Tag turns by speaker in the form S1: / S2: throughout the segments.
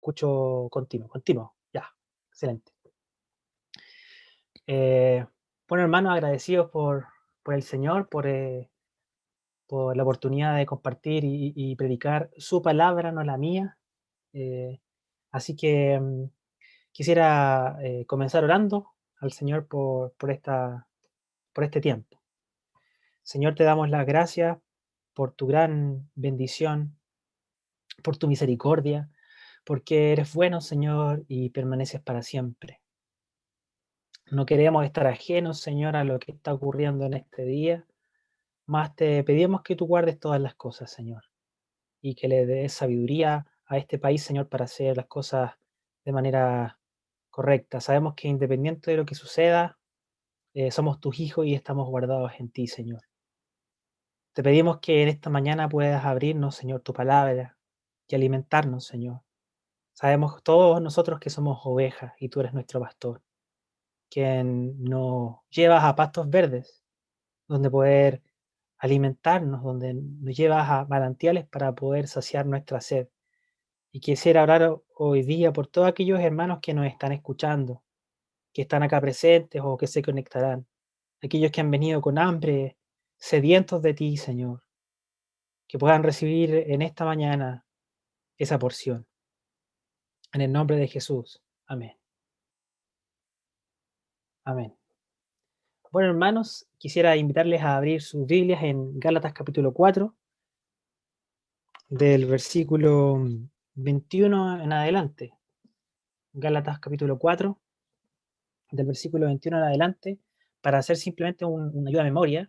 S1: escucho continuo, continuo, ya, excelente. Eh, bueno, hermanos, agradecidos por el Señor, por la oportunidad de compartir y predicar su palabra, no la mía. Eh, así que quisiera comenzar orando al Señor por este tiempo. Señor, te damos las gracias por tu gran bendición, por tu misericordia, porque eres bueno, Señor, y permaneces para siempre. No queremos estar ajenos, Señor, a lo que está ocurriendo en este día, más te pedimos que tú guardes todas las cosas, Señor, y que le des sabiduría a este país, Señor, para hacer las cosas de manera correcta. Sabemos que independiente de lo que suceda, somos tus hijos y estamos guardados en ti, Señor. Te pedimos que en esta mañana puedas abrirnos, Señor, tu palabra y alimentarnos, Señor. Sabemos todos nosotros que somos ovejas y tú eres nuestro pastor, quien nos llevas a pastos verdes, donde poder alimentarnos, donde nos llevas a manantiales para poder saciar nuestra sed. Y quisiera orar hoy día por todos aquellos hermanos que nos están escuchando, que están acá presentes o que se conectarán, aquellos que han venido con hambre, sedientos de ti, Señor, que puedan recibir en esta mañana esa porción. En el nombre de Jesús. Amén. Amén. Bueno, hermanos, quisiera invitarles a abrir sus Biblias en Gálatas capítulo 4, del versículo 21 en adelante. Gálatas capítulo 4, del versículo 21 en adelante, para hacer simplemente una ayuda a memoria.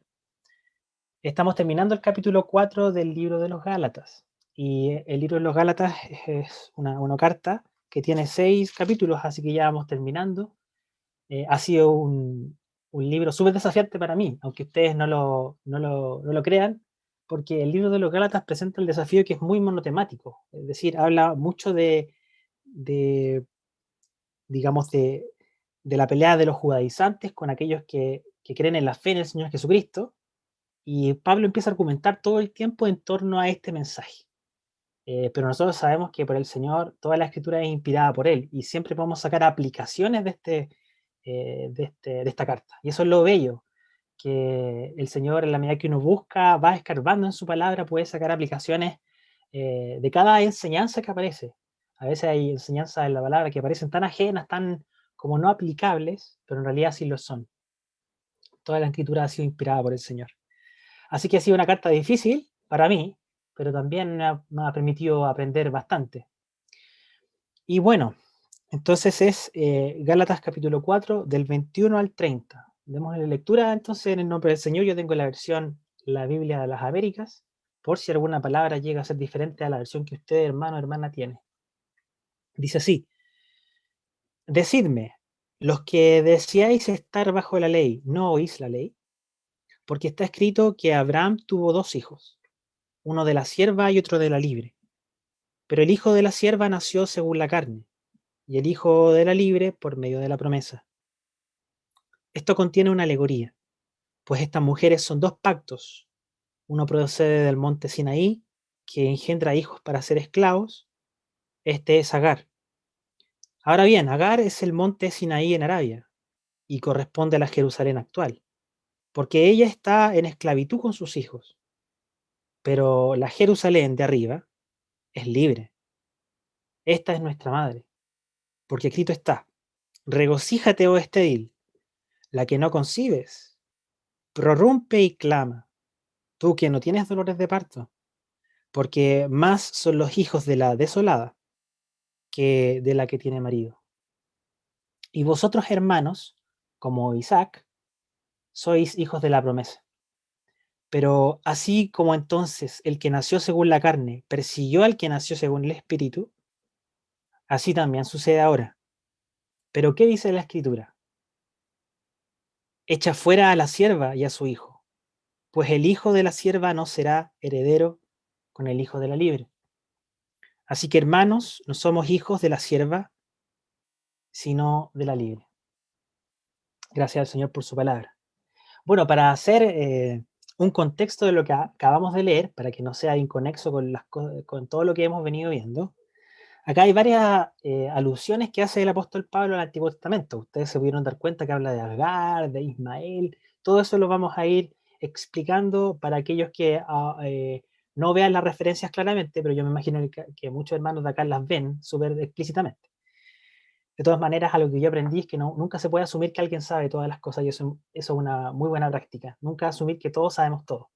S1: Estamos terminando el capítulo 4 del libro de los Gálatas. Y el libro de los Gálatas es una carta que tiene 6 capítulos, así que ya vamos terminando. Ha sido un libro súper desafiante para mí, aunque ustedes no lo crean, porque el libro de los Gálatas presenta el desafío que es muy monotemático, es decir, habla mucho de digamos, de la pelea de los judaizantes con aquellos que creen en la fe en el Señor Jesucristo, y Pablo empieza a argumentar todo el tiempo en torno a este mensaje. Pero nosotros sabemos que por el Señor toda la escritura es inspirada por Él y siempre podemos sacar aplicaciones de esta carta. Y eso es lo bello, que el Señor en la medida que uno busca, va escarbando en su palabra, puede sacar aplicaciones de cada enseñanza que aparece. A veces hay enseñanzas en la palabra que parecen tan ajenas, tan como no aplicables, pero en realidad sí lo son. Toda la escritura ha sido inspirada por el Señor. Así que ha sido una carta difícil para mí, pero también me ha permitido aprender bastante. Y bueno, entonces es Gálatas capítulo 4, del 21 al 30. Démosle lectura entonces en el nombre del Señor. Yo tengo la versión, la Biblia de las Américas, por si alguna palabra llega a ser diferente a la versión que usted, hermano o hermana, tiene. Dice así: Decidme, los que deseáis estar bajo la ley, ¿no oís la ley? Porque está escrito que Abraham tuvo 2 hijos, uno de la sierva y otro de la libre. Pero el hijo de la sierva nació según la carne, y el hijo de la libre por medio de la promesa. Esto contiene una alegoría, pues estas mujeres son 2 pactos. Uno procede del monte Sinaí, que engendra hijos para ser esclavos. Este es Agar. Ahora bien, Agar es el monte Sinaí en Arabia, y corresponde a la Jerusalén actual, porque ella está en esclavitud con sus hijos. Pero la Jerusalén de arriba es libre. Esta es nuestra madre, porque escrito está: regocíjate, oh estéril, la que no concibes, prorrumpe y clama, tú que no tienes dolores de parto, porque más son los hijos de la desolada que de la que tiene marido. Y vosotros, hermanos, como Isaac, sois hijos de la promesa. Pero así como entonces el que nació según la carne persiguió al que nació según el Espíritu, así también sucede ahora. Pero ¿qué dice la Escritura? Echa fuera a la sierva y a su hijo, pues el hijo de la sierva no será heredero con el hijo de la libre. Así que, hermanos, no somos hijos de la sierva, sino de la libre. Gracias al Señor por su palabra. Bueno, para hacer un contexto de lo que acabamos de leer, para que no sea inconexo con todo lo que hemos venido viendo, Acá hay varias alusiones que hace el apóstol Pablo al Antiguo Testamento. Ustedes se pudieron dar cuenta que habla de Agar, de Ismael. Todo eso lo vamos a ir explicando para aquellos que no vean las referencias claramente, pero yo me imagino que muchos hermanos de acá las ven súper explícitamente. De todas maneras, algo que yo aprendí es que nunca se puede asumir que alguien sabe todas las cosas, y eso es una muy buena práctica. Nunca asumir que todos sabemos todo.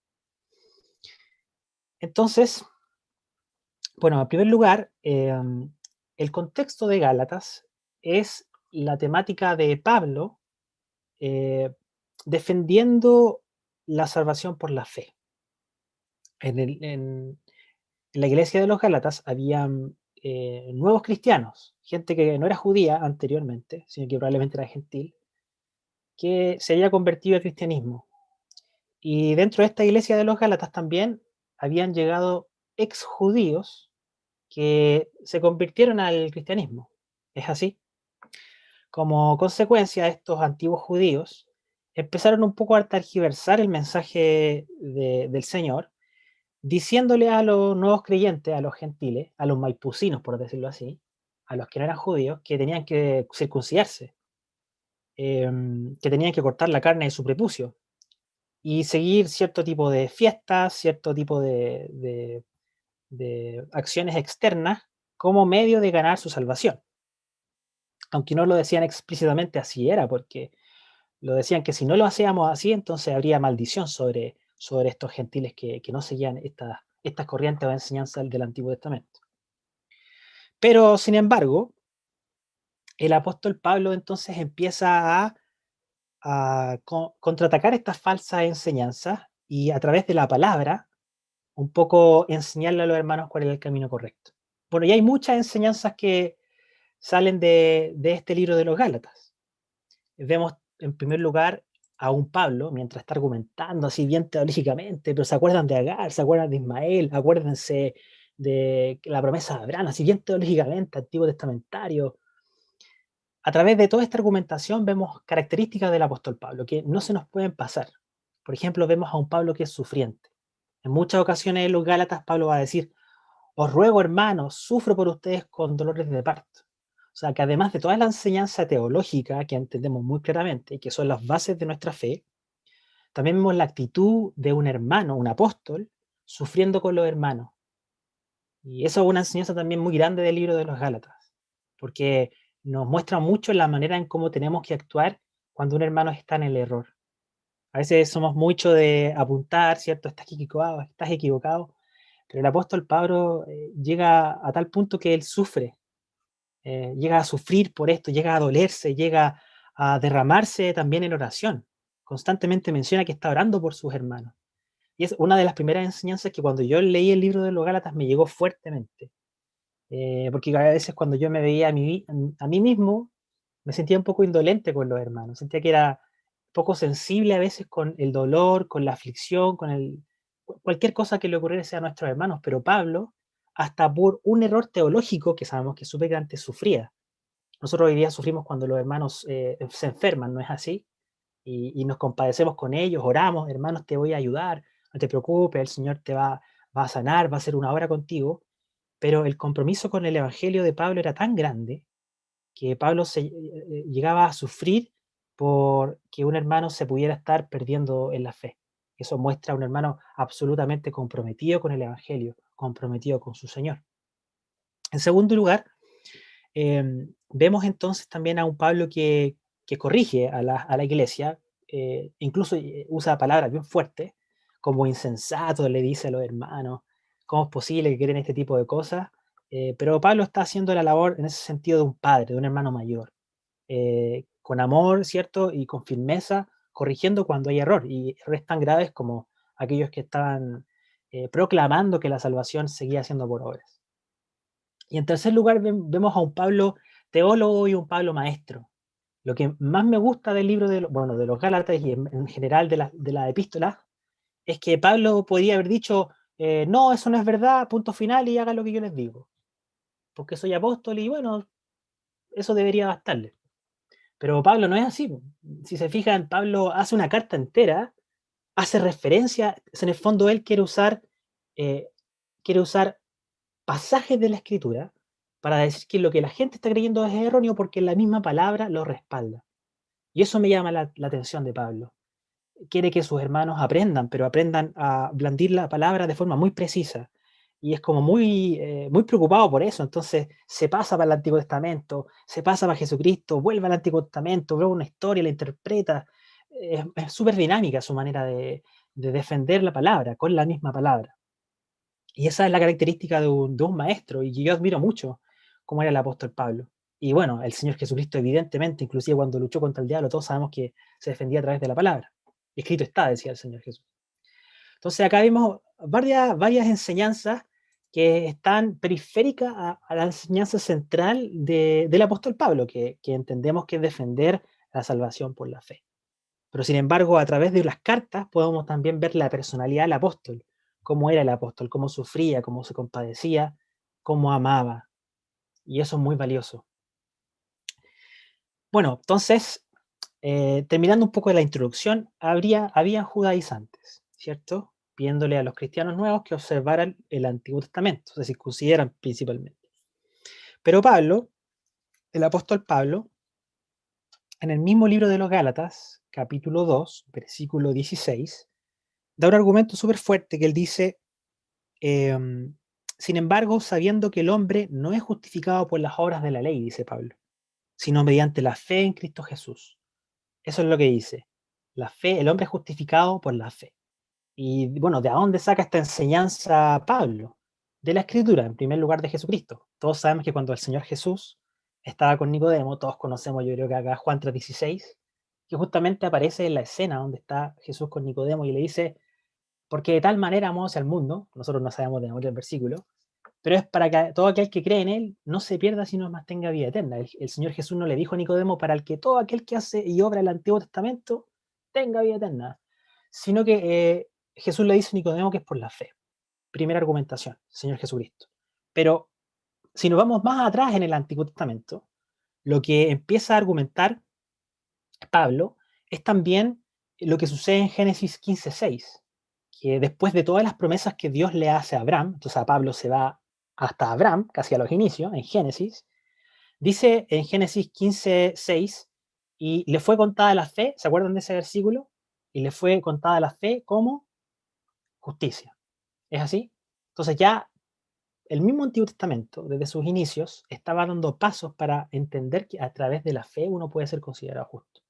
S1: Entonces, bueno, en primer lugar, el contexto de Gálatas es la temática de Pablo eh, defendiendo la salvación por la fe. En la iglesia de los Gálatas habían nuevos cristianos, gente que no era judía anteriormente, sino que probablemente era gentil, que se había convertido al cristianismo. Y dentro de esta iglesia de los Gálatas también habían llegado ex judíos que se convirtieron al cristianismo. ¿Es así? Como consecuencia, estos antiguos judíos empezaron un poco a tergiversar el mensaje del Señor, diciéndole a los nuevos creyentes, a los gentiles, a los maipucinos, por decirlo así, a los que no eran judíos, que tenían que circuncidarse, que tenían que cortar la carne de su prepucio y seguir cierto tipo de fiestas, cierto tipo de acciones externas como medio de ganar su salvación. Aunque no lo decían explícitamente, así era, porque lo decían que si no lo hacíamos así, entonces habría maldición sobre estos gentiles que no seguían estas corrientes o enseñanzas del Antiguo Testamento. Pero, sin embargo, el apóstol Pablo entonces empieza a contraatacar estas falsas enseñanzas y a través de la palabra, un poco enseñarle a los hermanos cuál es el camino correcto. Bueno, y hay muchas enseñanzas que salen de este libro de los Gálatas. Vemos en primer lugar a un Pablo, mientras está argumentando así bien teológicamente, pero se acuerdan de Agar, se acuerdan de Ismael, acuérdense de la promesa de Abraham, así bien teológicamente, Antiguo Testamentario. A través de toda esta argumentación vemos características del apóstol Pablo que no se nos pueden pasar. Por ejemplo, vemos a un Pablo que es sufriente. En muchas ocasiones en los Gálatas Pablo va a decir: os ruego, hermanos, sufro por ustedes con dolores de parto. O sea, que además de toda la enseñanza teológica que entendemos muy claramente y que son las bases de nuestra fe, también vemos la actitud de un hermano, un apóstol, sufriendo con los hermanos. Y eso es una enseñanza también muy grande del libro de los Gálatas, porque nos muestra mucho la manera en cómo tenemos que actuar cuando un hermano está en el error. A veces somos mucho de apuntar, ¿cierto? Estás equivocado, pero el apóstol Pablo llega a tal punto que él sufre, llega a sufrir por esto, llega a dolerse, llega a derramarse también en oración. Constantemente menciona que está orando por sus hermanos. Y es una de las primeras enseñanzas que cuando yo leí el libro de los Gálatas me llegó fuertemente. Porque a veces cuando yo me veía a mí mismo, me sentía un poco indolente con los hermanos. Sentía que era poco sensible a veces con el dolor, con la aflicción, cualquier cosa que le ocurriese a nuestros hermanos. Pero Pablo, hasta por un error teológico que sabemos que súper grande, sufría. Nosotros hoy día sufrimos cuando los hermanos se enferman, ¿no es así? Y nos compadecemos con ellos, oramos: hermanos, te voy a ayudar, no te preocupes, el Señor va a sanar, va a hacer una obra contigo. Pero el compromiso con el Evangelio de Pablo era tan grande que Pablo llegaba a sufrir por que un hermano se pudiera estar perdiendo en la fe. Eso muestra a un hermano absolutamente comprometido con el Evangelio, comprometido con su Señor. En segundo lugar, vemos entonces también a un Pablo que corrige a la iglesia, incluso usa palabras bien fuertes, como insensato, le dice a los hermanos: ¿cómo es posible que creen este tipo de cosas? Pero Pablo está haciendo la labor en ese sentido de un padre, de un hermano mayor, con amor, ¿cierto? Y con firmeza, corrigiendo cuando hay error, y errores tan graves como aquellos que estaban proclamando que la salvación seguía siendo por obras. Y en tercer lugar, vemos a un Pablo teólogo y un Pablo maestro. Lo que más me gusta del libro bueno, de los Gálatas y en general de la epístola es que Pablo podría haber dicho: no, eso no es verdad, punto final, y haga lo que yo les digo, porque soy apóstol y bueno, eso debería bastarle. Pero Pablo no es así. Si se fijan, Pablo hace una carta entera, hace referencia, en el fondo él quiere usar pasajes de la Escritura para decir que lo que la gente está creyendo es erróneo porque la misma palabra lo respalda. Y eso me llama la atención de Pablo. Quiere que sus hermanos aprendan, pero aprendan a blandir la palabra de forma muy precisa. Y es como muy preocupado por eso. Entonces se pasa para el Antiguo Testamento, se pasa para Jesucristo, vuelve al Antiguo Testamento, ve una historia, la interpreta. Es súper dinámica su manera de defender la palabra con la misma palabra. Y esa es la característica de un maestro, y que yo admiro mucho, como era el apóstol Pablo. Y bueno, el Señor Jesucristo, evidentemente, inclusive cuando luchó contra el diablo, todos sabemos que se defendía a través de la palabra. Escrito está, decía el Señor Jesús. Entonces acá vimos varias enseñanzas que están periféricas a la enseñanza central del apóstol Pablo, que entendemos que es defender la salvación por la fe. Pero sin embargo, a través de las cartas podemos también ver la personalidad del apóstol, cómo era el apóstol, cómo sufría, cómo se compadecía, cómo amaba. Y eso es muy valioso. Bueno, entonces, terminando un poco de la introducción, había judaizantes, ¿cierto? Pidiéndole a los cristianos nuevos que observaran el Antiguo Testamento, se circuncidaran principalmente. Pero Pablo, el apóstol Pablo, en el mismo libro de los Gálatas, capítulo 2, versículo 16, da un argumento súper fuerte que él dice, sin embargo, sabiendo que el hombre no es justificado por las obras de la ley, dice Pablo, sino mediante la fe en Cristo Jesús. Eso es lo que dice. La fe, el hombre es justificado por la fe. Y bueno, ¿de dónde saca esta enseñanza Pablo? De la Escritura, en primer lugar de Jesucristo. Todos sabemos que cuando el Señor Jesús estaba con Nicodemo, todos conocemos, yo creo que acá Juan 3:16, que justamente aparece en la escena donde está Jesús con Nicodemo y le dice, porque de tal manera amó al mundo, nosotros no sabemos de memoria el versículo, pero es para que todo aquel que cree en él no se pierda, sino más tenga vida eterna. El Señor Jesús no le dijo a Nicodemo para el que todo aquel que hace y obra el Antiguo Testamento tenga vida eterna, sino que Jesús le dice a Nicodemo que es por la fe. Primera argumentación, Señor Jesucristo. Pero si nos vamos más atrás en el Antiguo Testamento, lo que empieza a argumentar Pablo es también lo que sucede en Génesis 15:6, que después de todas las promesas que Dios le hace a Abraham, entonces a Pablo se va hasta Abraham, casi a los inicios, en Génesis, dice en Génesis 15:6, y le fue contada la fe, ¿se acuerdan de ese versículo? Y le fue contada la fe como justicia. ¿Es así? Entonces ya el mismo Antiguo Testamento, desde sus inicios, estaba dando pasos para entender que a través de la fe uno puede ser considerado justo.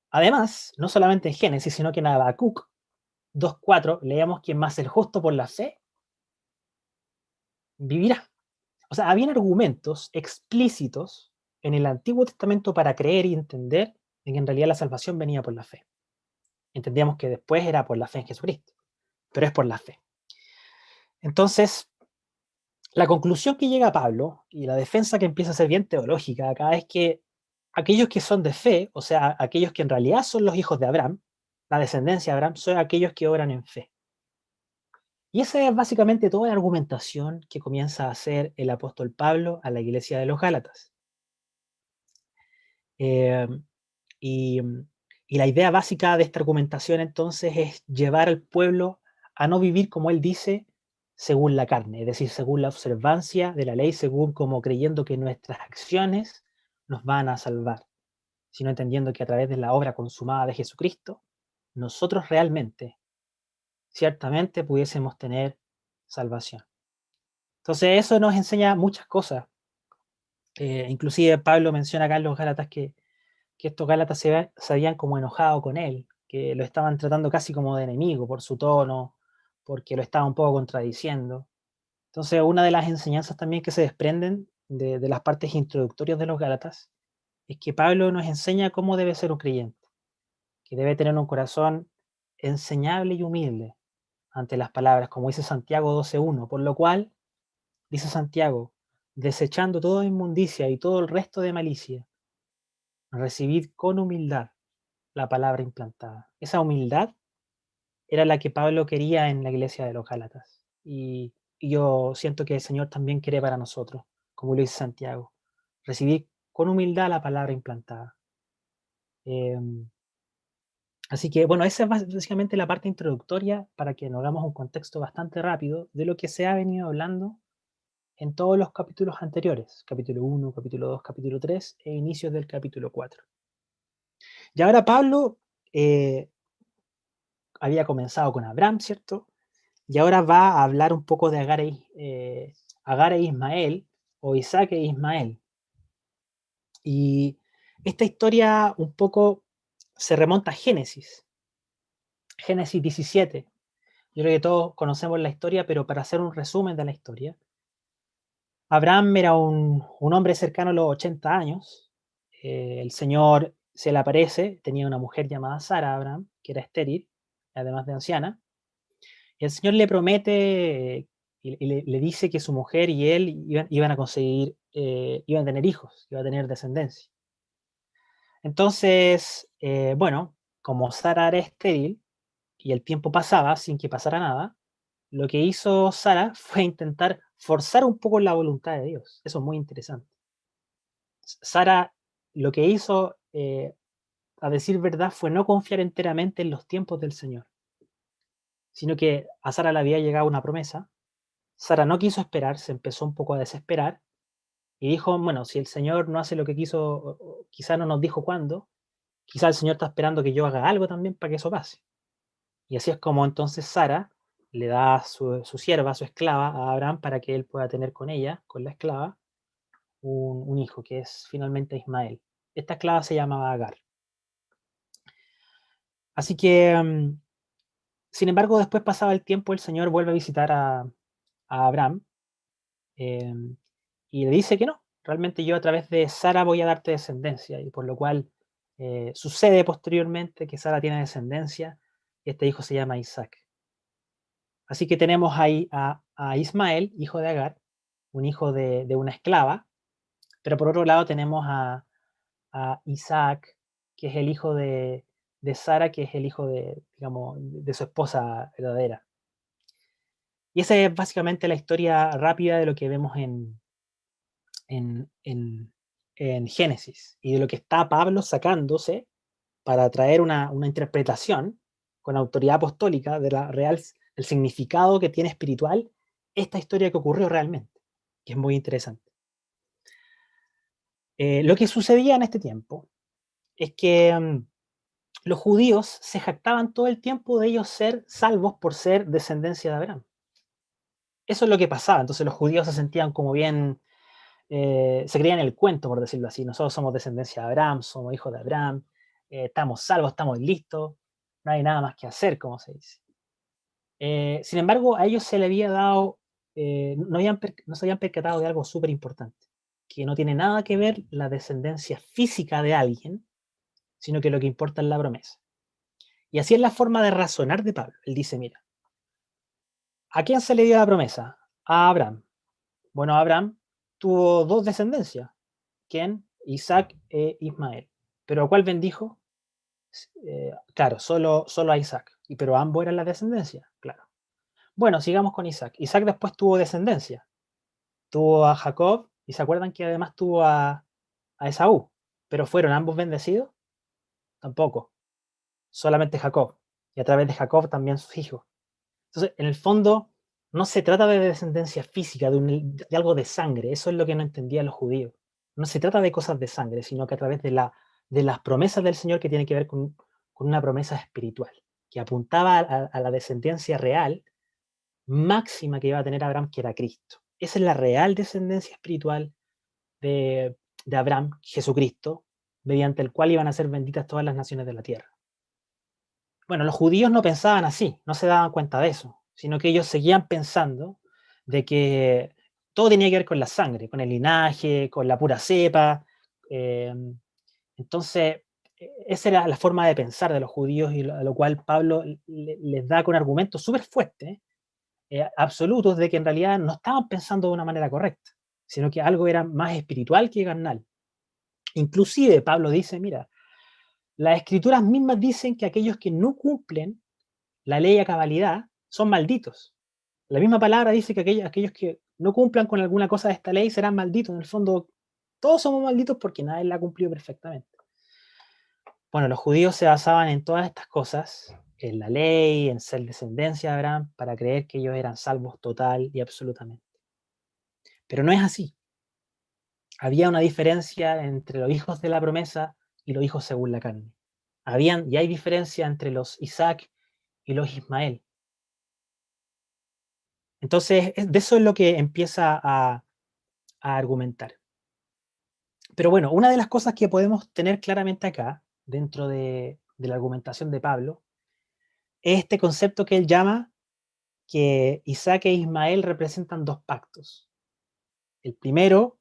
S1: Además, no solamente en Génesis, sino que en Habacuc 2:4 leemos que más el justo por la fe vivirá. O sea, habían argumentos explícitos en el Antiguo Testamento para creer y entender en que en realidad la salvación venía por la fe. Entendíamos que después era por la fe en Jesucristo, pero es por la fe. Entonces, la conclusión que llega Pablo y la defensa que empieza a ser bien teológica acá es que aquellos que son de fe, o sea, aquellos que en realidad son los hijos de Abraham, la descendencia de Abraham, son aquellos que obran en fe. Y esa es básicamente toda la argumentación que comienza a hacer el apóstol Pablo a la iglesia de los Gálatas. Eh, y, y la idea básica de esta argumentación entonces es llevar al pueblo a no vivir, como él dice, según la carne, es decir, según la observancia de la ley, según como creyendo que nuestras acciones nos van a salvar, sino entendiendo que a través de la obra consumada de Jesucristo, nosotros realmente, ciertamente pudiésemos tener salvación. Entonces eso nos enseña muchas cosas. Inclusive Pablo menciona acá en los Gálatas que estos Gálatas se habían como enojado con él, que lo estaban tratando casi como de enemigo por su tono, porque lo estaba un poco contradiciendo. Entonces una de las enseñanzas también que se desprenden de las partes introductorias de los Gálatas es que Pablo nos enseña cómo debe ser un creyente, que debe tener un corazón enseñable y humilde ante las palabras, como dice Santiago 12:1, por lo cual dice Santiago, desechando toda inmundicia y todo el resto de malicia, recibid con humildad la palabra implantada. Esa humildad era la que Pablo quería en la iglesia de los Gálatas. Y yo siento que el Señor también quiere para nosotros, como lo dice Santiago, recibir con humildad la palabra implantada. Así que, bueno, esa es básicamente la parte introductoria para que nos hagamos un contexto bastante rápido de lo que se ha venido hablando en todos los capítulos anteriores, capítulo 1, capítulo 2, capítulo 3 e inicios del capítulo 4. Y ahora Pablo había comenzado con Abraham, ¿cierto? Y ahora va a hablar un poco de Agar e Ismael, o Isaac e Ismael. Y esta historia un poco se remonta a Génesis, Génesis 17. Yo creo que todos conocemos la historia, pero para hacer un resumen de la historia, Abraham era un hombre cercano a los 80 años. El Señor se le aparece, tenía una mujer llamada Sara, Abraham, que era estéril, además de anciana. Y el Señor le promete y le dice que su mujer y él iban a conseguir, iban a tener hijos, iban a tener descendencia. Entonces, bueno, como Sara era estéril y el tiempo pasaba sin que pasara nada, lo que hizo Sara fue intentar forzar un poco la voluntad de Dios. Eso es muy interesante. Sara lo que hizo, a decir verdad, fue no confiar enteramente en los tiempos del Señor, sino que a Sara le había llegado una promesa. Sara no quiso esperar, se empezó un poco a desesperar y dijo, bueno, si el Señor no hace lo que quiso, quizá no nos dijo cuándo, quizá el Señor está esperando que yo haga algo también para que eso pase. Y así es como entonces Sara le da su sierva, su esclava, a Abraham para que él pueda tener con ella, con la esclava, un hijo, que es finalmente Ismael. Esta esclava se llamaba Agar. Así que, sin embargo, después pasaba el tiempo, el Señor vuelve a visitar a Abraham y le dice que no, realmente yo a través de Sara voy a darte descendencia, y por lo cual sucede posteriormente que Sara tiene descendencia y este hijo se llama Isaac. Así que tenemos ahí a Ismael, hijo de Agar, un hijo de una esclava, pero por otro lado tenemos a Isaac, que es el hijo de Sara, que es el hijo de, digamos, de su esposa verdadera. Y esa es básicamente la historia rápida de lo que vemos en, en, en Génesis y de lo que está Pablo sacándose para traer una interpretación con autoridad apostólica de la real, el significado que tiene espiritual esta historia que ocurrió realmente, que es muy interesante. Lo que sucedía en este tiempo es que los judíos se jactaban todo el tiempo de ellos ser salvos por ser descendencia de Abraham. Eso es lo que pasaba. Entonces los judíos se sentían como bien, se creían el cuento, por decirlo así. Nosotros somos descendencia de Abraham, somos hijos de Abraham, estamos salvos, estamos listos, no hay nada más que hacer, como se dice. Sin embargo, a ellos se le había dado, no se habían percatado de algo súper importante, que no tiene nada que ver la descendencia física de alguien, sino que lo que importa es la promesa. Y así es la forma de razonar de Pablo. Él dice, mira, ¿a quién se le dio la promesa? A Abraham. Bueno, Abraham tuvo dos descendencias, ¿quién? Isaac e Ismael. ¿Pero a cuál bendijo? Claro, solo a Isaac. Pero ambos eran la descendencia, claro. Bueno, sigamos con Isaac. Isaac después tuvo descendencia. Tuvo a Jacob, y se acuerdan que además tuvo a Esaú. ¿Pero fueron ambos bendecidos? Tampoco. Solamente Jacob. Y a través de Jacob también sus hijos. Entonces, en el fondo, no se trata de descendencia física, de algo de sangre. Eso es lo que no entendían los judíos. No se trata de cosas de sangre, sino que a través de las promesas del Señor que tiene que ver con una promesa espiritual, que apuntaba a la descendencia real máxima que iba a tener Abraham, que era Cristo. Esa es la real descendencia espiritual de Abraham, Jesucristo, mediante el cual iban a ser benditas todas las naciones de la tierra. Bueno, los judíos no pensaban así, no se daban cuenta de eso, sino que ellos seguían pensando de que todo tenía que ver con la sangre, con el linaje, con la pura cepa. eh, entonces, esa era la forma de pensar de los judíos y a lo cual Pablo les da con argumentos súper fuertes, absolutos, de que en realidad no estaban pensando de una manera correcta, sino que algo era más espiritual que carnal. Inclusive Pablo dice, mira, las escrituras mismas dicen que aquellos que no cumplen la ley a cabalidad son malditos. La misma palabra dice que aquellos que no cumplan con alguna cosa de esta ley serán malditos. En el fondo, todos somos malditos porque nadie la cumplió perfectamente. Bueno, los judíos se basaban en todas estas cosas, en la ley, en ser descendencia de Abraham, para creer que ellos eran salvos total y absolutamente. Pero no es así. Había una diferencia entre los hijos de la promesa y los hijos según la carne. Habían y hay diferencia entre los Isaac y los Ismael. Entonces, de eso es lo que empieza a argumentar. Pero bueno, una de las cosas que podemos tener claramente acá, dentro de la argumentación de Pablo, es este concepto que él llama que Isaac e Ismael representan dos pactos. El primero,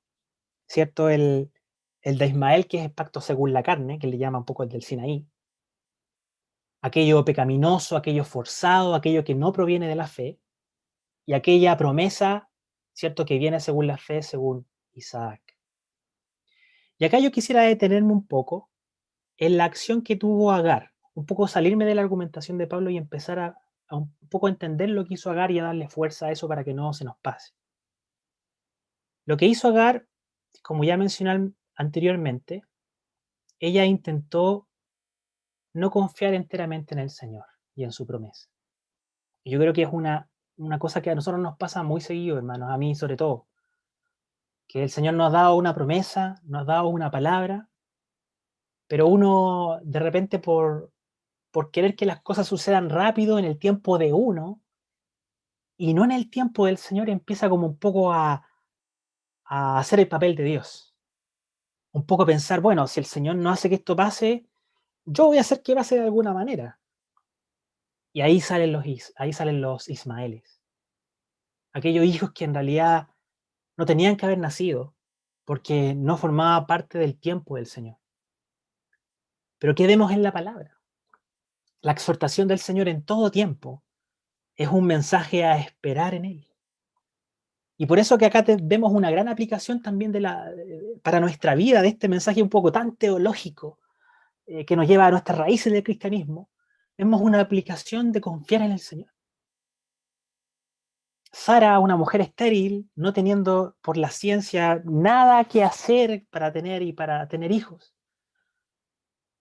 S1: ¿cierto? El de Ismael, que es el pacto según la carne, que le llama un poco el del Sinaí. Aquello pecaminoso, aquello forzado, aquello que no proviene de la fe, y aquella promesa, ¿cierto? Que viene según la fe, según Isaac. Y acá yo quisiera detenerme un poco en la acción que tuvo Agar, un poco salirme de la argumentación de Pablo y empezar a un poco entender lo que hizo Agar y a darle fuerza a eso para que no se nos pase. Lo que hizo Agar, como ya mencioné anteriormente, ella intentó no confiar enteramente en el Señor y en su promesa. Y yo creo que es una cosa que a nosotros nos pasa muy seguido, hermanos, a mí sobre todo, que el Señor nos ha dado una promesa, nos ha dado una palabra, pero uno de repente por querer que las cosas sucedan rápido en el tiempo de uno y no en el tiempo del Señor, empieza como un poco a hacer el papel de Dios. Un poco a pensar, bueno, si el Señor no hace que esto pase, yo voy a hacer que pase de alguna manera. Y ahí salen los Ismaeles. Aquellos hijos que en realidad no tenían que haber nacido, porque no formaba parte del tiempo del Señor. Pero ¿qué vemos en la palabra? La exhortación del Señor en todo tiempo es un mensaje a esperar en Él. Y por eso que acá vemos una gran aplicación también para nuestra vida de este mensaje un poco tan teológico que nos lleva a nuestras raíces del cristianismo. Vemos una aplicación de confiar en el Señor. Sara, una mujer estéril, no teniendo por la ciencia nada que hacer para tener hijos,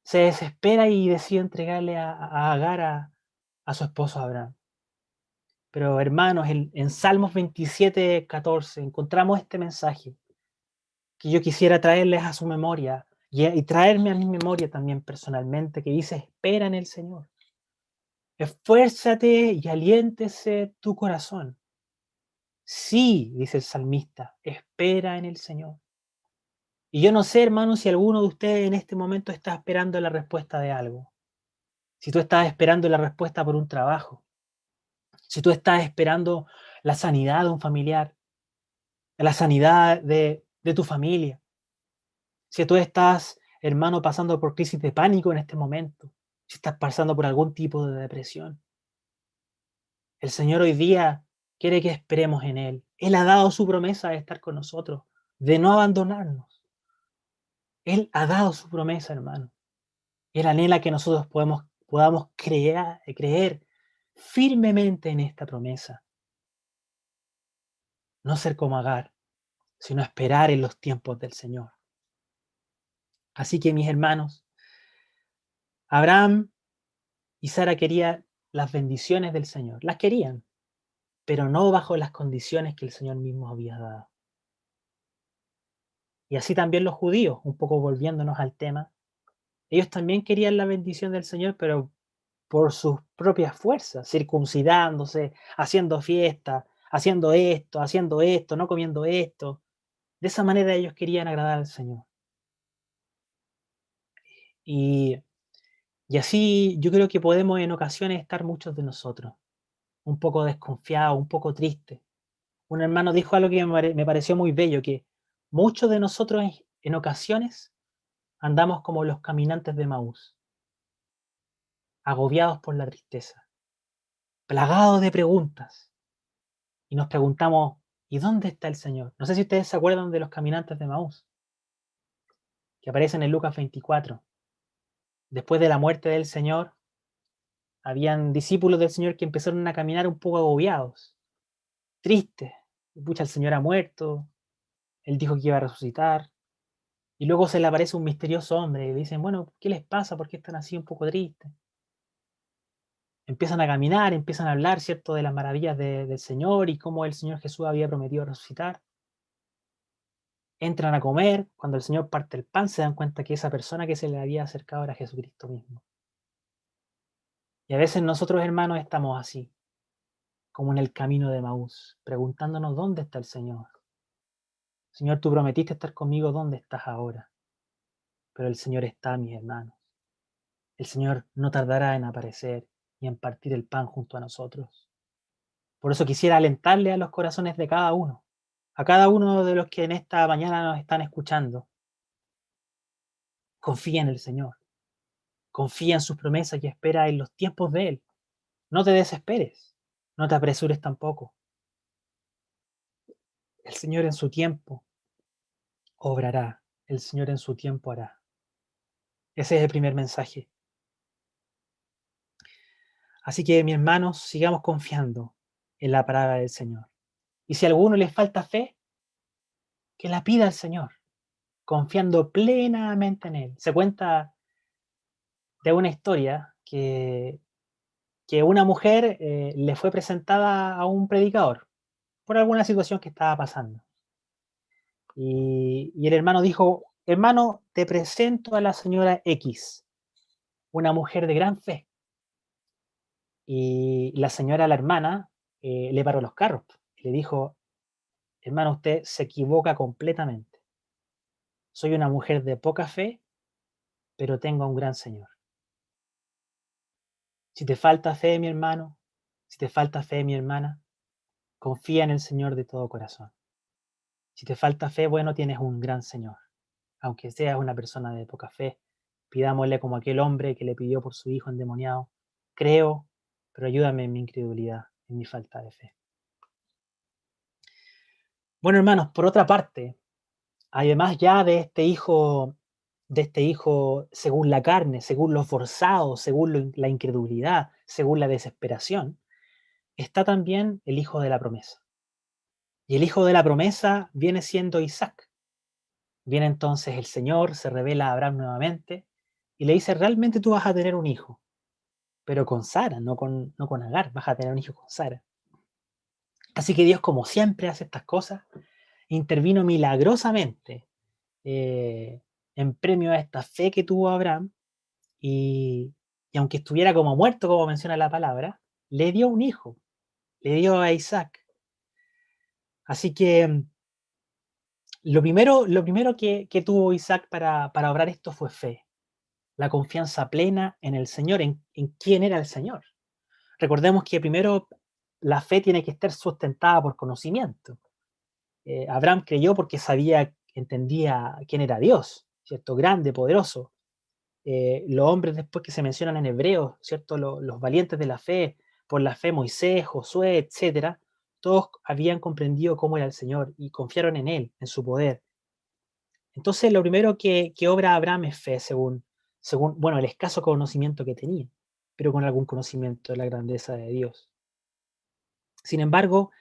S1: se desespera y decide entregarle a Agar a su esposo Abraham. Pero hermanos, en Salmos 27:14 encontramos este mensaje que yo quisiera traerles a su memoria y traerme a mi memoria también personalmente, que dice, espera en el Señor. Esfuérzate y aliéntese tu corazón. Sí, dice el salmista, espera en el Señor. Y yo no sé, hermano, si alguno de ustedes en este momento está esperando la respuesta de algo. Si tú estás esperando la respuesta por un trabajo, si tú estás esperando la sanidad de un familiar, la sanidad de tu familia, si tú estás, hermano, pasando por crisis de pánico en este momento, si estás pasando por algún tipo de depresión, el Señor hoy día quiere que esperemos en Él. Él ha dado su promesa de estar con nosotros, de no abandonarnos. Él ha dado su promesa, hermano. Él anhela que nosotros podamos creer firmemente en esta promesa. No ser como Agar, sino esperar en los tiempos del Señor. Así que, mis hermanos, Abraham y Sara querían las bendiciones del Señor. Las querían, pero no bajo las condiciones que el Señor mismo había dado. Y así también los judíos, un poco volviéndonos al tema, ellos también querían la bendición del Señor, pero por sus propias fuerzas, circuncidándose, haciendo fiestas, haciendo esto, no comiendo esto. De esa manera ellos querían agradar al Señor. Y, y así yo creo que podemos en ocasiones estar muchos de nosotros, un poco desconfiados, un poco tristes. Un hermano dijo algo que me pareció muy bello, que muchos de nosotros en ocasiones andamos como los caminantes de Maús, agobiados por la tristeza, plagados de preguntas, y nos preguntamos, ¿y dónde está el Señor? No sé si ustedes se acuerdan de los caminantes de Maús, que aparecen en Lucas 24. Después de la muerte del Señor, habían discípulos del Señor que empezaron a caminar un poco agobiados, tristes. Pucha, el Señor ha muerto, Él dijo que iba a resucitar, y luego se le aparece un misterioso hombre y dicen, bueno, ¿qué les pasa? ¿Por qué están así un poco tristes? Empiezan a caminar, empiezan a hablar, ¿cierto?, de las maravillas del Señor y cómo el Señor Jesús había prometido resucitar. Entran a comer, cuando el Señor parte el pan se dan cuenta que esa persona que se le había acercado era Jesucristo mismo. Y a veces nosotros, hermanos, estamos así, como en el camino de Maús, preguntándonos dónde está el Señor. Señor, tú prometiste estar conmigo, ¿dónde estás ahora? Pero el Señor está, mis hermanos. El Señor no tardará en aparecer y en partir el pan junto a nosotros. Por eso quisiera alentarle a los corazones de cada uno, a cada uno de los que en esta mañana nos están escuchando. Confía en el Señor, confía en sus promesas y espera en los tiempos de Él. No te desesperes, no te apresures tampoco. El Señor en su tiempo obrará, el Señor en su tiempo hará. Ese es el primer mensaje. Así que, mis hermanos, sigamos confiando en la palabra del Señor. Y si a alguno le falta fe, que la pida al Señor, confiando plenamente en Él. Se cuenta de una historia que una mujer le fue presentada a un predicador por alguna situación que estaba pasando. Y el hermano dijo, hermano, te presento a la señora X, una mujer de gran fe. Y la señora, la hermana, le paró los carros y le dijo, hermano, usted se equivoca completamente. Soy una mujer de poca fe, pero tengo a un gran Señor. Si te falta fe, mi hermano, si te falta fe, mi hermana, confía en el Señor de todo corazón. Si te falta fe, bueno, tienes un gran Señor. Aunque seas una persona de poca fe, pidámosle como aquel hombre que le pidió por su hijo endemoniado, creo, pero ayúdame en mi incredulidad, en mi falta de fe. Bueno, hermanos, por otra parte, además ya de este hijo según la carne, según los forzados, según la incredulidad, según la desesperación, está también el hijo de la promesa. Y el hijo de la promesa viene siendo Isaac. Viene entonces el Señor, se revela a Abraham nuevamente y le dice, realmente tú vas a tener un hijo, pero con Sara, no con Agar, vas a tener un hijo con Sara. Así que Dios, como siempre hace estas cosas, intervino milagrosamente eh, en premio a esta fe que tuvo Abraham y aunque estuviera como muerto, como menciona la palabra, le dio un hijo, le dio a Isaac. Así que lo primero que tuvo Isaac para obrar esto fue fe, la confianza plena en el Señor, en quién era el Señor. Recordemos que primero la fe tiene que estar sustentada por conocimiento. Abraham creyó porque sabía, entendía quién era Dios, ¿cierto? Grande, poderoso. Los hombres después que se mencionan en Hebreos, ¿cierto? Los valientes de la fe, por la fe Moisés, Josué, etcétera, todos habían comprendido cómo era el Señor y confiaron en Él, en su poder. Entonces, lo primero que obra Abraham es fe, según, bueno, el escaso conocimiento que tenía, pero con algún conocimiento de la grandeza de Dios. Sin embargo,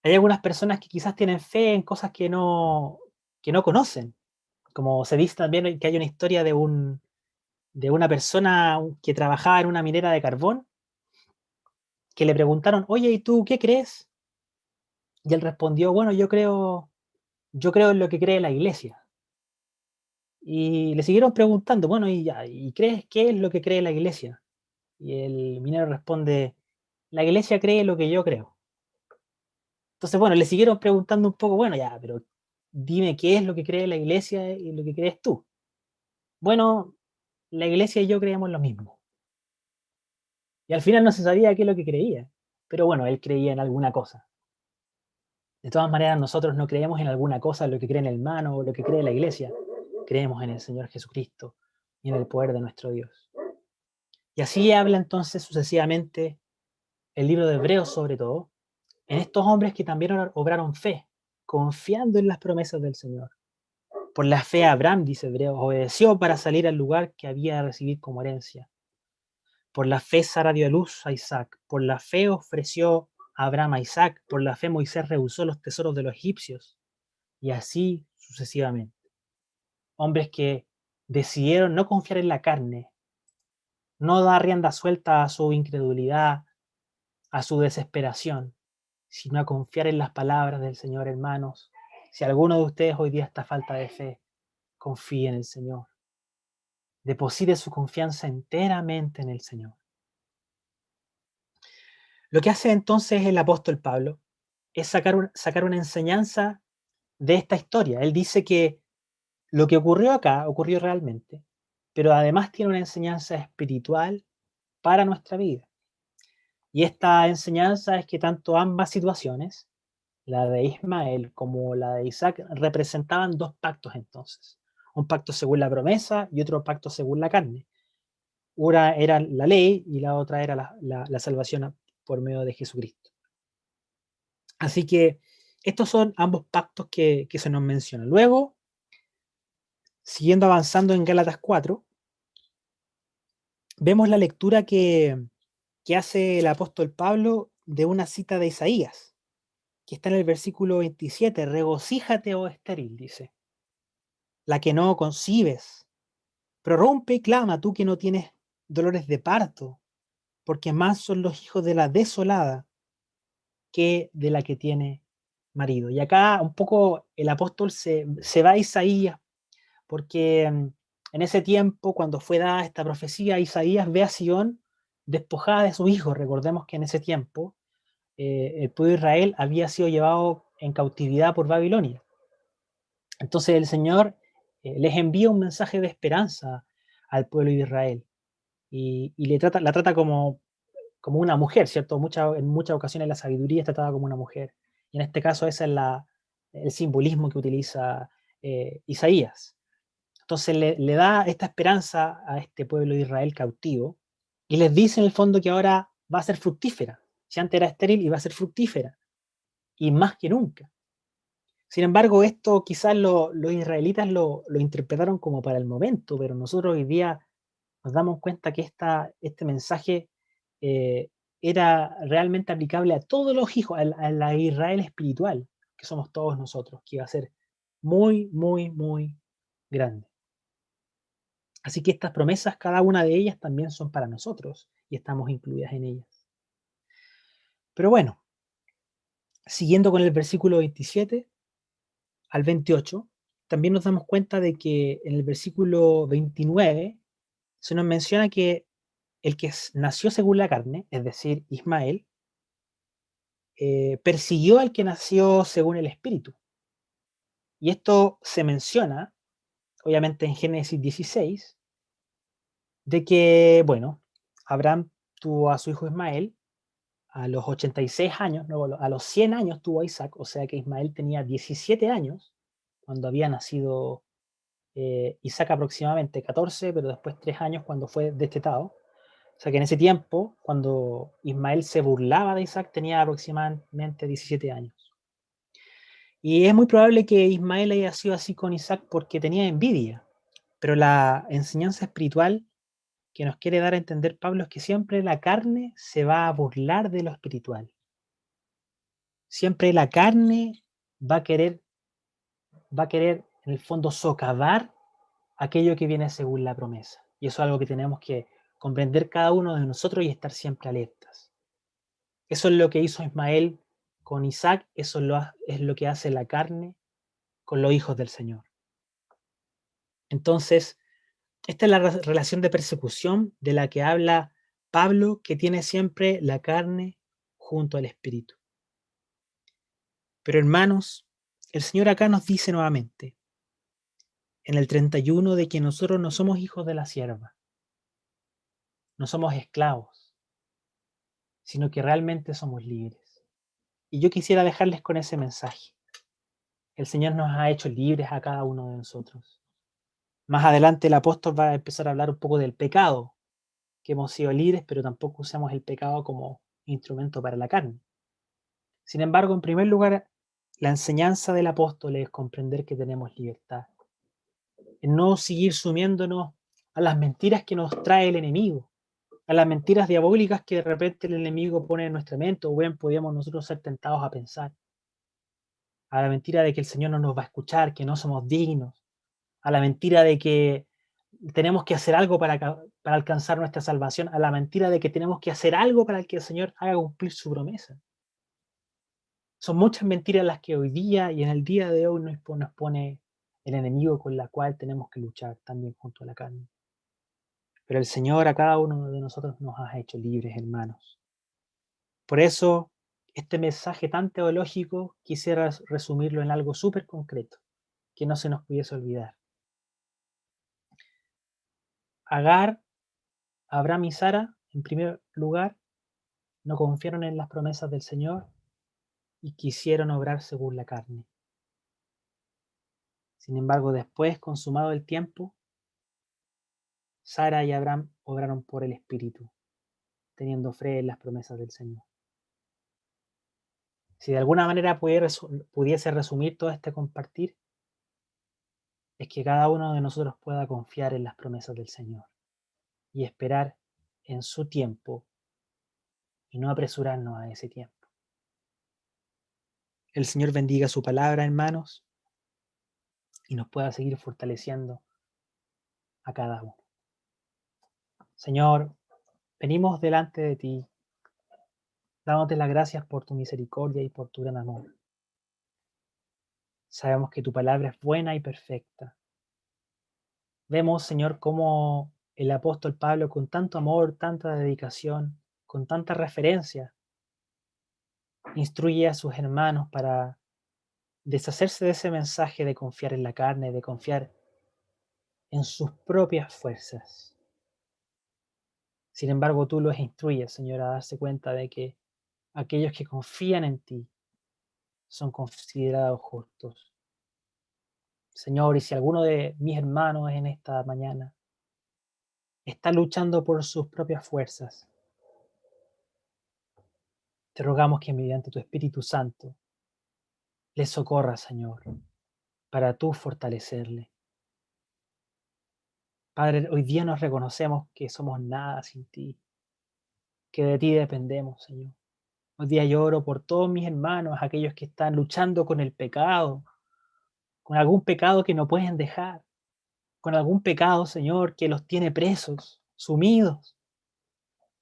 S1: hay algunas personas que quizás tienen fe en cosas que no conocen. Como se dice también que hay una historia de una persona que trabajaba en una minera de carbón, que le preguntaron, oye, ¿y tú qué crees? Y él respondió, bueno, yo creo en lo que cree la iglesia. Y le siguieron preguntando, bueno, ¿y crees qué es lo que cree la iglesia? Y el minero responde, la iglesia cree lo que yo creo. Entonces, bueno, le siguieron preguntando un poco, bueno, ya, pero dime qué es lo que cree la iglesia y lo que crees tú. Bueno, la iglesia y yo creemos lo mismo. Y al final no se sabía qué es lo que creía, pero bueno, él creía en alguna cosa. De todas maneras, nosotros no creemos en alguna cosa, lo que cree en el hermano o lo que cree la iglesia. Creemos en el Señor Jesucristo y en el poder de nuestro Dios. Y así habla entonces sucesivamente el libro de Hebreos sobre todo, en estos hombres que también obraron fe, confiando en las promesas del Señor. Por la fe Abraham, dice Hebreos, obedeció para salir al lugar que había de recibir como herencia. Por la fe Sara dio a luz a Isaac. Por la fe ofreció Abraham a Isaac. Por la fe Moisés rehusó los tesoros de los egipcios. Y así sucesivamente. Hombres que decidieron no confiar en la carne, no dar rienda suelta a su incredulidad, a su desesperación, sino a confiar en las palabras del Señor, hermanos, Si alguno de ustedes hoy día está falta de fe, confíe en el Señor. Deposite su confianza enteramente en el Señor. Lo que hace entonces el apóstol Pablo es sacar una enseñanza de esta historia. Él dice que lo que ocurrió acá ocurrió realmente, pero además tiene una enseñanza espiritual para nuestra vida. Y esta enseñanza es que tanto ambas situaciones, la de Ismael como la de Isaac, representaban dos pactos entonces. Un pacto según la promesa y otro pacto según la carne. Una era la ley y la otra era la salvación por medio de Jesucristo. Así que estos son ambos pactos que se nos mencionan. Luego, siguiendo avanzando en Gálatas 4, vemos la lectura que hace el apóstol Pablo de una cita de Isaías, que está en el versículo 27. Regocíjate, oh estéril, dice, la que no concibes. Prorrumpe y clama, tú que no tienes dolores de parto, porque más son los hijos de la desolada que de la que tiene marido. Y acá un poco el apóstol se va a Isaías, porque en ese tiempo, cuando fue dada esta profecía, Isaías ve a Sion despojada de sus hijos. Recordemos que en ese tiempo el pueblo de Israel había sido llevado en cautividad por Babilonia. Entonces el Señor les envía un mensaje de esperanza al pueblo de Israel y la trata como una mujer, ¿cierto? En muchas ocasiones la sabiduría es tratada como una mujer. Y en este caso ese es el simbolismo que utiliza Isaías. Entonces le da esta esperanza a este pueblo de Israel cautivo y les dice en el fondo que ahora va a ser fructífera. Si antes era estéril y va a ser fructífera y más que nunca. Sin embargo, esto quizás los israelitas lo interpretaron como para el momento, pero nosotros hoy día nos damos cuenta que este mensaje eh, era realmente aplicable a todos los hijos, a la Israel espiritual, que somos todos nosotros, que iba a ser muy, muy, muy grande. Así que estas promesas, cada una de ellas también son para nosotros y estamos incluidas en ellas. Pero bueno, siguiendo con el versículo 27 al 28, también nos damos cuenta de que en el versículo 29 se nos menciona que el que nació según la carne, es decir, Ismael, persiguió al que nació según el espíritu. Y esto se menciona, obviamente, en Génesis 16, de que, bueno, Abraham tuvo a su hijo Ismael a los 86 años, luego a los 100 años tuvo a Isaac, o sea que Ismael tenía 17 años cuando había nacido Isaac aproximadamente 14, pero después 3 años cuando fue destetado. O sea que en ese tiempo, cuando Ismael se burlaba de Isaac, tenía aproximadamente 17 años. Y es muy probable que Ismael haya sido así con Isaac porque tenía envidia. Pero la enseñanza espiritual que nos quiere dar a entender Pablo es que siempre la carne se va a burlar de lo espiritual. Siempre la carne va a querer, en el fondo socavar aquello que viene según la promesa. Y eso es algo que tenemos que comprender cada uno de nosotros y estar siempre alertas. Eso es lo que hizo Ismael con Isaac, eso es lo que hace la carne con los hijos del Señor. Entonces, esta es la relación de persecución de la que habla Pablo, que tiene siempre la carne junto al espíritu. Pero hermanos, el Señor acá nos dice nuevamente, en el 31, de que nosotros no somos hijos de la sierva, no somos esclavos, sino que realmente somos libres. Y yo quisiera dejarles con ese mensaje. El Señor nos ha hecho libres a cada uno de nosotros. Más adelante el apóstol va a empezar a hablar un poco del pecado, que hemos sido libres, pero tampoco usamos el pecado como instrumento para la carne. Sin embargo, en primer lugar, la enseñanza del apóstol es comprender que tenemos libertad, en no seguir sumiéndonos a las mentiras que nos trae el enemigo, a las mentiras diabólicas que de repente el enemigo pone en nuestra mente, o bien podríamos nosotros ser tentados a pensar, a la mentira de que el Señor no nos va a escuchar, que no somos dignos, a la mentira de que tenemos que hacer algo para alcanzar nuestra salvación, a la mentira de que tenemos que hacer algo para que el Señor haga cumplir su promesa. Son muchas mentiras las que hoy día y en el día de hoy nos pone el enemigo con la cual tenemos que luchar también junto a la carne. Pero el Señor a cada uno de nosotros nos ha hecho libres, hermanos. Por eso, este mensaje tan teológico quisiera resumirlo en algo súper concreto, que no se nos pudiese olvidar. Agar, Abraham y Sara, en primer lugar, no confiaron en las promesas del Señor y quisieron obrar según la carne. Sin embargo, después, consumado el tiempo, Sara y Abraham obraron por el Espíritu, teniendo fe en las promesas del Señor. Si de alguna manera pudiese resumir todo este compartir, es que cada uno de nosotros pueda confiar en las promesas del Señor y esperar en su tiempo y no apresurarnos a ese tiempo. El Señor bendiga su palabra, hermanos, y nos pueda seguir fortaleciendo a cada uno. Señor, venimos delante de ti, dándote las gracias por tu misericordia y por tu gran amor. Sabemos que tu palabra es buena y perfecta. Vemos, Señor, cómo el apóstol Pablo, con tanto amor, tanta dedicación, con tanta referencia, instruye a sus hermanos para deshacerse de ese mensaje de confiar en la carne, de confiar en sus propias fuerzas. Sin embargo, tú los instruyes, Señor, a darse cuenta de que aquellos que confían en ti son considerados justos. Señor, y si alguno de mis hermanos en esta mañana está luchando por sus propias fuerzas, te rogamos que mediante tu Espíritu Santo les socorra, Señor, para tú fortalecerle. Padre, hoy día nos reconocemos que somos nada sin ti, que de ti dependemos, Señor. Hoy día lloro por todos mis hermanos, aquellos que están luchando con el pecado, con algún pecado que no pueden dejar, con algún pecado, Señor, que los tiene presos, sumidos,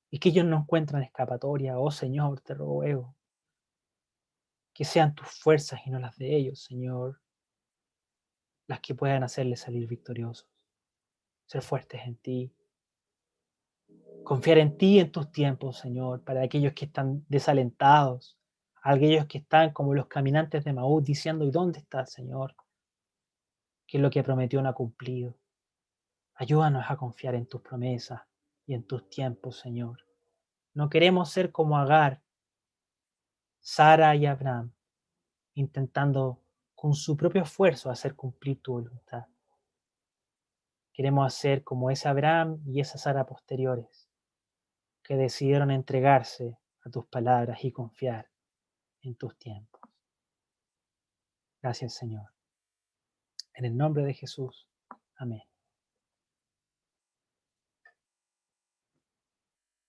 S1: y que ellos no encuentran escapatoria. Oh Señor, te ruego que sean tus fuerzas y no las de ellos, Señor, las que puedan hacerles salir victoriosos. Ser fuertes en ti, confiar en ti en tus tiempos, Señor, para aquellos que están desalentados, aquellos que están como los caminantes de Maús diciendo, ¿y dónde está, Señor? ¿Qué es lo que prometió no ha cumplido? Ayúdanos a confiar en tus promesas y en tus tiempos, Señor. No queremos ser como Agar, Sara y Abraham, intentando con su propio esfuerzo hacer cumplir tu voluntad. Queremos ser como ese Abraham y esa Sara posteriores, que decidieron entregarse a tus palabras y confiar en tus tiempos. Gracias, Señor. En el nombre de Jesús. Amén.